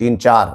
3-4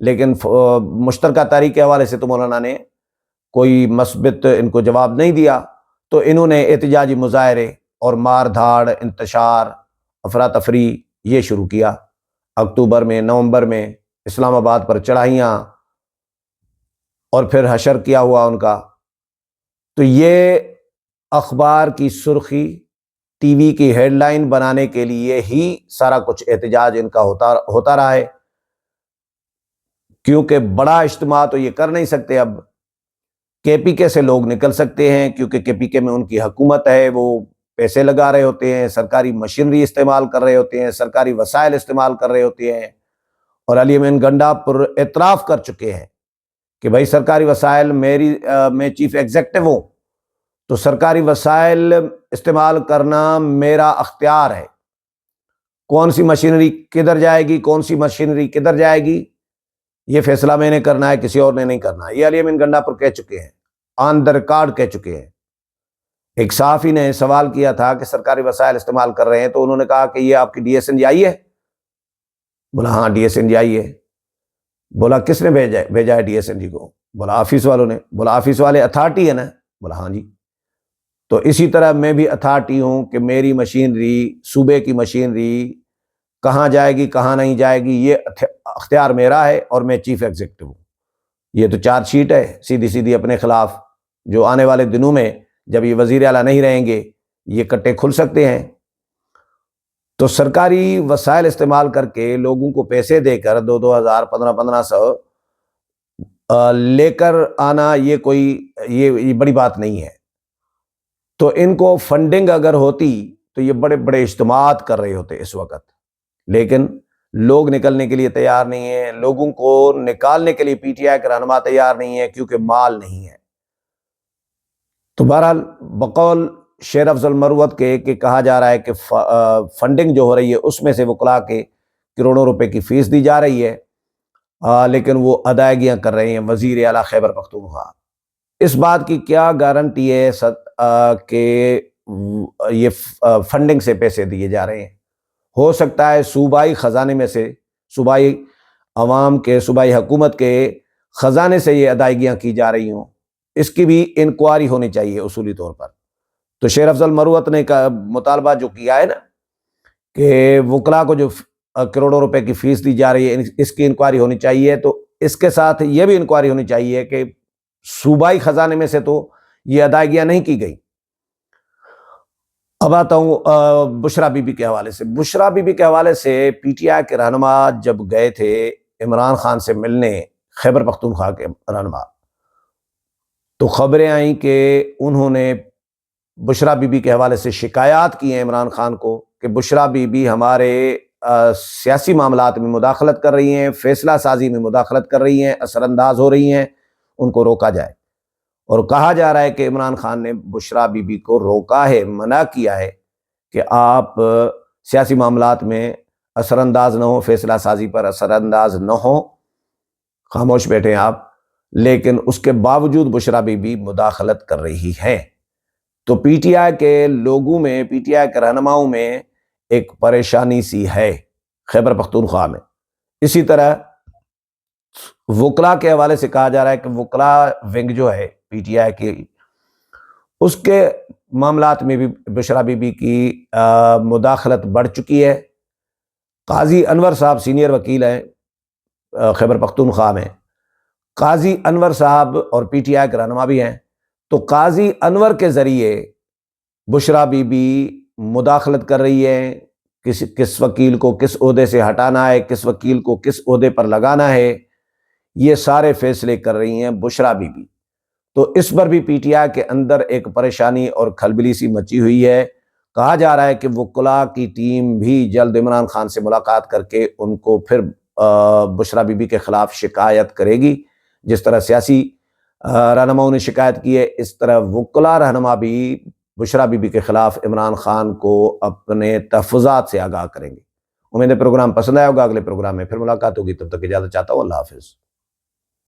لیکن مشترکہ تحریک کے حوالے سے تو مولانا نے کوئی مثبت ان کو جواب نہیں دیا، تو انہوں نے احتجاجی مظاہرے اور مار دھاڑ، انتشار، افراتفری یہ شروع کیا۔ اکتوبر میں، نومبر میں اسلام آباد پر چڑھائیاں اور پھر حشر کیا ہوا ان کا۔ تو یہ اخبار کی سرخی، ٹی وی کی ہیڈ لائن بنانے کے لیے ہی سارا کچھ احتجاج ان کا ہوتا رہا ہے، کیونکہ بڑا اجتماع تو یہ کر نہیں سکتے۔ اب کے پی کے سے لوگ نکل سکتے ہیں، کیونکہ کے پی کے میں ان کی حکومت ہے، وہ پیسے لگا رہے ہوتے ہیں، سرکاری مشینری استعمال کر رہے ہوتے ہیں، سرکاری وسائل استعمال کر رہے ہوتے ہیں، اور علی امین گنڈا پر اعتراف کر چکے ہیں کہ بھائی سرکاری وسائل میں چیف ایگزیکٹو ہوں تو سرکاری وسائل استعمال کرنا میرا اختیار ہے۔ کون سی مشینری کدھر جائے گی، کون سی مشینری کدھر جائے گی، یہ فیصلہ میں نے کرنا ہے، کسی اور نے نہیں کرنا ہے۔ یہ علی امین گنڈا پر کہہ چکے ہیں، آن دا ریکارڈ کہہ چکے ہیں۔ ایک صحافی نے سوال کیا تھا کہ سرکاری وسائل استعمال کر رہے ہیں، تو انہوں نے کہا کہ یہ آپ کی ڈی ایس این جی آئی ہے؟ بولا ہاں ڈی ایس این جی آئی ہے۔ بولا کس نے بھیجا ہے ڈی ایس این جی کو؟ بولا آفس والوں نے۔ بولا آفس والے اتھارٹی ہے نا؟ بولا ہاں جی۔ تو اسی طرح میں بھی اتھارٹی ہوں کہ میری مشینری، صوبے کی مشینری کہاں جائے گی کہاں نہیں جائے گی، یہ اختیار میرا ہے، اور میں چیف ایگزیکٹو ہوں۔ یہ تو چارج شیٹ ہے سیدھی سیدھی اپنے خلاف، جو آنے والے دنوں میں جب یہ وزیر اعلیٰ نہیں رہیں گے یہ کٹے کھل سکتے ہیں۔ تو سرکاری وسائل استعمال کر کے لوگوں کو پیسے دے کر 2,000 1500 لے کر آنا، یہ بڑی بات نہیں ہے۔ تو ان کو فنڈنگ اگر ہوتی تو یہ بڑے بڑے اجتماعات کر رہے ہوتے اس وقت، لیکن لوگ نکلنے کے لیے تیار نہیں ہیں، لوگوں کو نکالنے کے لیے پی ٹی آئی کے رہنما تیار نہیں ہے، کیونکہ مال نہیں ہے۔ تو بہرحال بقول شیر افضل مروت کے کہ کہا جا رہا ہے کہ فنڈنگ جو ہو رہی ہے اس میں سے وکلاء کے کروڑوں روپے کی فیس دی جا رہی ہے، لیکن وہ ادائیگیاں کر رہے ہیں وزیر اعلیٰ خیبر پختونخوا۔ اس بات کی کیا گارنٹی ہے کہ یہ فنڈنگ سے پیسے دیے جا رہے ہیں؟ ہو سکتا ہے صوبائی خزانے میں سے، صوبائی عوام کے، صوبائی حکومت کے خزانے سے یہ ادائیگیاں کی جا رہی ہوں، اس کی بھی انکوائری ہونی چاہیے اصولی طور پر۔ تو شیر افضل مروت نے مطالبہ جو کیا ہے نا کہ وکلاء کو جو کروڑوں روپے کی فیس دی جا رہی ہے اس کی انکوائری ہونی چاہیے، تو اس کے ساتھ یہ بھی انکوائری ہونی چاہیے کہ صوبائی خزانے میں سے تو یہ ادائیگیاں نہیں کی گئی۔ اب آتا ہوں بشرا بی بی کے حوالے سے۔ بشرا بی بی کے حوالے سے پی ٹی آئی کے رہنما جب گئے تھے عمران خان سے ملنے، خیبر پختونخوا کے رہنما، تو خبریں آئیں کہ انہوں نے بشرا بی بی کے حوالے سے شکایات کی ہیں عمران خان کو کہ بشرا بی بی ہمارے سیاسی معاملات میں مداخلت کر رہی ہیں، فیصلہ سازی میں مداخلت کر رہی ہیں، اثر انداز ہو رہی ہیں، ان کو روکا جائے۔ اور کہا جا رہا ہے کہ عمران خان نے بشرا بی بی کو روکا ہے، منع کیا ہے کہ آپ سیاسی معاملات میں اثر انداز نہ ہو، فیصلہ سازی پر اثر انداز نہ ہو، خاموش بیٹھیں آپ۔ لیکن اس کے باوجود بشرا بی بی مداخلت کر رہی ہیں۔ تو پی ٹی آئی کے لوگوں میں، پی ٹی آئی کے رہنماؤں میں ایک پریشانی سی ہے خیبر پختونخوا میں۔ اسی طرح وکلاء کے حوالے سے کہا جا رہا ہے کہ وکلاء ونگ جو ہے پی ٹی آئی کی، اس کے معاملات میں بھی بشرا بی بی کی مداخلت بڑھ چکی ہے۔ قاضی انور صاحب سینئر وکیل ہیں خیبر پختونخوا میں، قاضی انور صاحب اور پی ٹی آئی کے رہنما بھی ہیں، تو قاضی انور کے ذریعے بشرا بی بی مداخلت کر رہی ہے، کس وکیل کو کس عہدے سے ہٹانا ہے، کس وکیل کو کس عہدے پر لگانا ہے، یہ سارے فیصلے کر رہی ہیں بشرا بی بی۔ تو اس پر بھی پی ٹی آئی کے اندر ایک پریشانی اور کھلبلی سی مچی ہوئی ہے۔ کہا جا رہا ہے کہ وکلاء کی ٹیم بھی جلد عمران خان سے ملاقات کر کے ان کو پھر بشرا بی بی کے خلاف شکایت کرے گی۔ جس طرح سیاسی رہنماؤں نے شکایت کی ہے، اس طرح وکلاء رہنما بھی بشرا بی بی کے خلاف عمران خان کو اپنے تحفظات سے آگاہ کریں گے۔ امید ہے پروگرام پسند آیا ہوگا، اگلے پروگرام میں پھر ملاقات ہوگی، تب تک اجازت چاہتا ہوں، اللہ حافظ۔